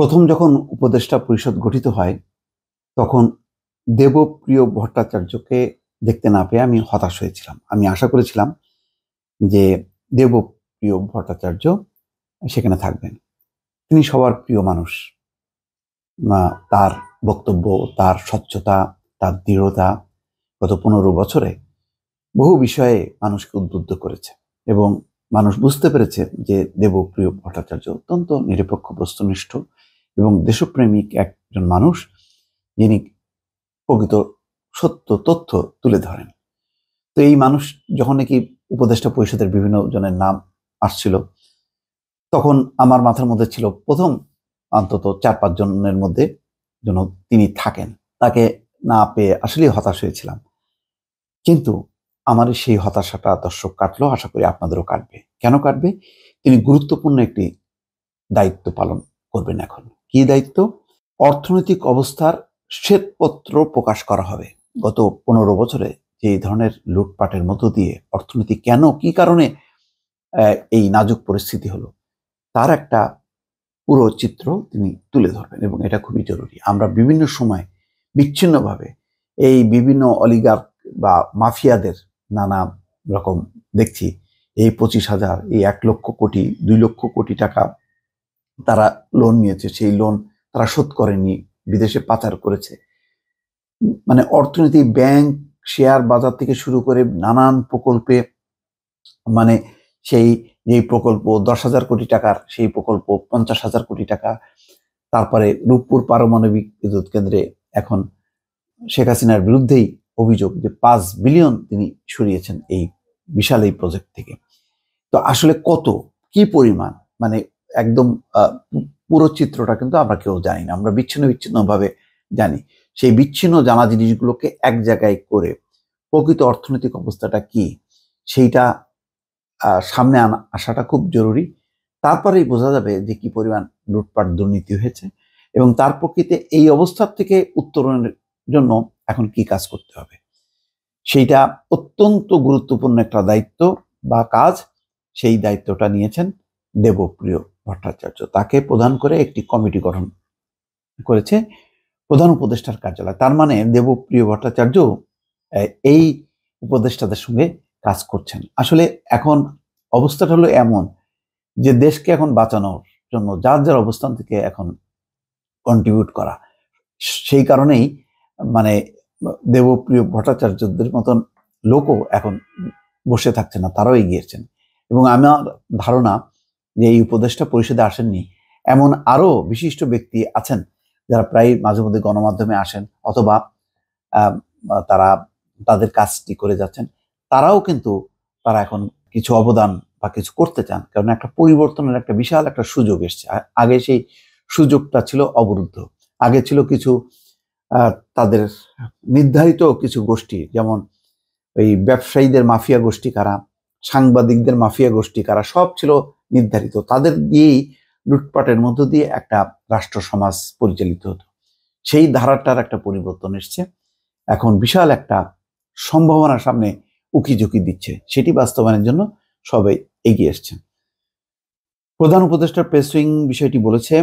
প্রথম যখন উপদেষ্টা পরিষদ গঠিত হয় তখন দেবপ্রিয় ভট্টাচার্যকে দেখতে না পেয়ে আমি হতাশ হয়েছিলাম। আমি আশা করেছিলাম যে দেবপ্রিয় ভট্টাচার্য সেখানে থাকবেন। তিনি সবার প্রিয় মানুষ। তার বক্তব্য, তার স্বচ্ছতা, তার দৃঢ়তা গত 15 বছরে বহু বিষয়ে মানুষকে উদ্বুদ্ধ করেছে এবং মানুষ বুঝতে পেরেছে যে দেবপ্রিয় ভট্টাচার্য অত্যন্ত নিরপেক্ষ, বস্তুনিষ্ঠ এবং দেশপ্রেমিক একজন মানুষ, যিনি প্রকৃত সত্য তথ্য তুলে ধরেন। তো এই মানুষ যখন নাকি উপদেষ্টা পরিষদের বিভিন্ন জনের নাম আসছিল, তখন আমার মাথার মধ্যে ছিল প্রথম অন্তত 4-5 জনের মধ্যে যেন তিনি থাকেন। তাকে না পেয়ে আসলে হতাশ হয়েছিলাম। কিন্তু আমার সেই হতাশাটা দর্শক কাটলো, আশা করি আপনাদেরও কাটবে। কেন কাটবে? তিনি গুরুত্বপূর্ণ একটি দায়িত্ব পালন করবেন এখন। কি দায়িত্ব? অর্থনৈতিক অবস্থার শ্বেতপত্র প্রকাশ করা হবে। গত 15 বছরে যে ধরনের লুটপাটের মধ্য দিয়ে অর্থনীতি কেন, কি কারণে এই নাজুক পরিস্থিতি হলো, তার একটা পুরো চিত্র তিনি তুলে ধরবেন এবং এটা খুবই জরুরি। আমরা বিভিন্ন সময় বিচ্ছিন্নভাবে এই বিভিন্ন অলিগার্ক বা মাফিয়াদের নানা রকম দেখছি। এই 25,000, এই 1 লক্ষ কোটি, 2 লক্ষ কোটি টাকা তারা লোন নিয়েছে, সেই লোন তারা শোধ করেনি, বিদেশে পাচার করেছে। মানে অর্থনীতি, ব্যাংক, শেয়ার বাজার থেকে শুরু করে নানান প্রকল্পে, মানে সেই যে প্রকল্প 10,000 কোটি টাকার, সেই প্রকল্প 50,000 কোটি টাকা। তারপরে রূপপুর পারমাণবিক বিদ্যুৎ কেন্দ্রে এখন শেখ হাসিনার বিরুদ্ধেই অভিযোগ যে 5 বিলিয়ন তিনি সরিয়েছেন এই বিশাল এই প্রজেক্ট থেকে। তো আসলে কত, কি পরিমাণ, মানে একদম পুরো চিত্রটা কিন্তু আমরা কেউ জানি না। আমরা বিচ্ছিন্ন বিচ্ছিন্নভাবে জানি। সেই বিচ্ছিন্ন জানা জিনিসগুলোকে এক জায়গায় করে প্রকৃত অর্থনৈতিক অবস্থাটা কি, সেইটা সামনে আসাটা খুব জরুরি। তারপরেই বোঝা যাবে যে কি পরিমাণ লুটপাট, দুর্নীতি হয়েছে এবং তার প্রকৃতি এই অবস্থার থেকে উত্তরণের জন্য এখন কি কাজ করতে হবে। সেইটা অত্যন্ত গুরুত্বপূর্ণ একটা দায়িত্ব বা কাজ। সেই দায়িত্বটা নিয়েছেন দেবপ্রিয় ভট্টাচার্য। তাকে প্রধান করে একটি কমিটি গঠন করেছে প্রধান উপদেষ্টার কার্যালয়। তার মানে দেবপ্রিয় ভট্টাচার্য এই উপদেষ্টাদের সঙ্গে কাজ করছেন। আসলে এখন অবস্থাটা হলো এমন যে দেশকে এখন বাঁচানোর জন্য যার যার অবস্থান থেকে এখন কন্ট্রিবিউট করা। সেই কারণেই মানে দেবপ্রিয় ভট্টাচার্যদের মতন লোকও এখন বসে থাকছে না, তারাও এগিয়েছেন। এবং আমার ধারণা যে এই উপদেষ্টা পরিষদে আসেননি এমন আরো বিশিষ্ট ব্যক্তি আছেন, যারা প্রায় মাঝে মধ্যে গণমাধ্যমে আসেন অথবা তারা তাদের কাজটি করে যাচ্ছেন। তারাও কিন্তু তারা এখন কিছু অবদান বা কিছু করতে চান, কারণ একটা পরিবর্তনের একটা বিশাল একটা সুযোগ এসছে। আগে সেই সুযোগটা ছিল অবরুদ্ধ। আগে ছিল কিছু তাদের নির্ধারিত কিছু গোষ্ঠী, যেমন এই ব্যবসায়ীদের মাফিয়া গোষ্ঠী কারা, সাংবাদিকদের মাফিয়া গোষ্ঠী কারা, সব ছিল নির্ধারিত। তাদের দিয়েই লুটপাটের মধ্য দিয়ে একটা রাষ্ট্র সমাজ পরিচালিত হতো। সেই ধারাটার একটা পরিবর্তন এসছে। এখন বিশাল একটা সম্ভাবনার সামনে উকিঝুঁকি দিচ্ছে, সেটি বাস্তবায়নের জন্য সবাই এগিয়ে এসছেন। প্রধান উপদেষ্টার প্রেস উইং বিষয়টি বলেছে।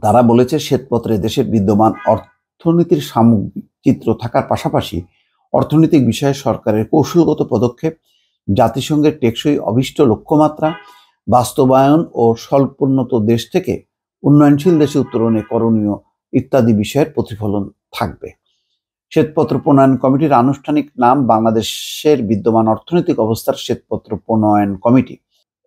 তারা বলেছে, শ্বেতপত্রে দেশের বিদ্যমান অর্থনীতির সামগ্রিক চিত্র থাকার পাশাপাশি অর্থনৈতিক বিষয়ে সরকারের কৌশলগত পদক্ষেপ, জাতিসংঘের টেকসই অভীষ্ট লক্ষ্যমাত্রা বাস্তবায়ন ও স্বল্পোন্নত দেশ থেকে উন্নয়নশীল দেশে উত্তরণে করণীয় ইত্যাদি বিষয়ের প্রতিফলন থাকবে। শ্বেতপত্র প্রণয়ন কমিটির আনুষ্ঠানিক নাম বাংলাদেশের বিদ্যমান অর্থনৈতিক অবস্থার শ্বেতপত্র প্রণয়ন কমিটি।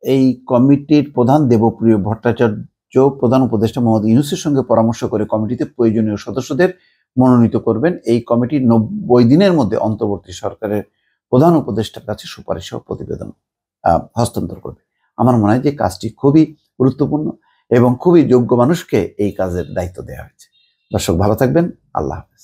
এই কমিটির প্রধান দেবপ্রিয় ভট্টাচার্য প্রধান উপদেষ্টা মোহাম্মদ ইউনূসের সঙ্গে পরামর্শ করে কমিটিতে প্রয়োজনীয় সদস্যদের মনোনীত করবেন। এই কমিটি 90 দিনের মধ্যে অন্তর্বর্তী সরকারের প্রধান উপদেষ্টার কাছে সুপারিশ ও প্রতিবেদন হস্তান্তর করবে। আমার মনে হয় যে কাজটি খুবই গুরুত্বপূর্ণ এবং খুবই যোগ্য মানুষকে এই কাজের দায়িত্ব দেওয়া হয়েছে। দর্শক ভালো থাকবেন। আল্লাহ হাফেজ।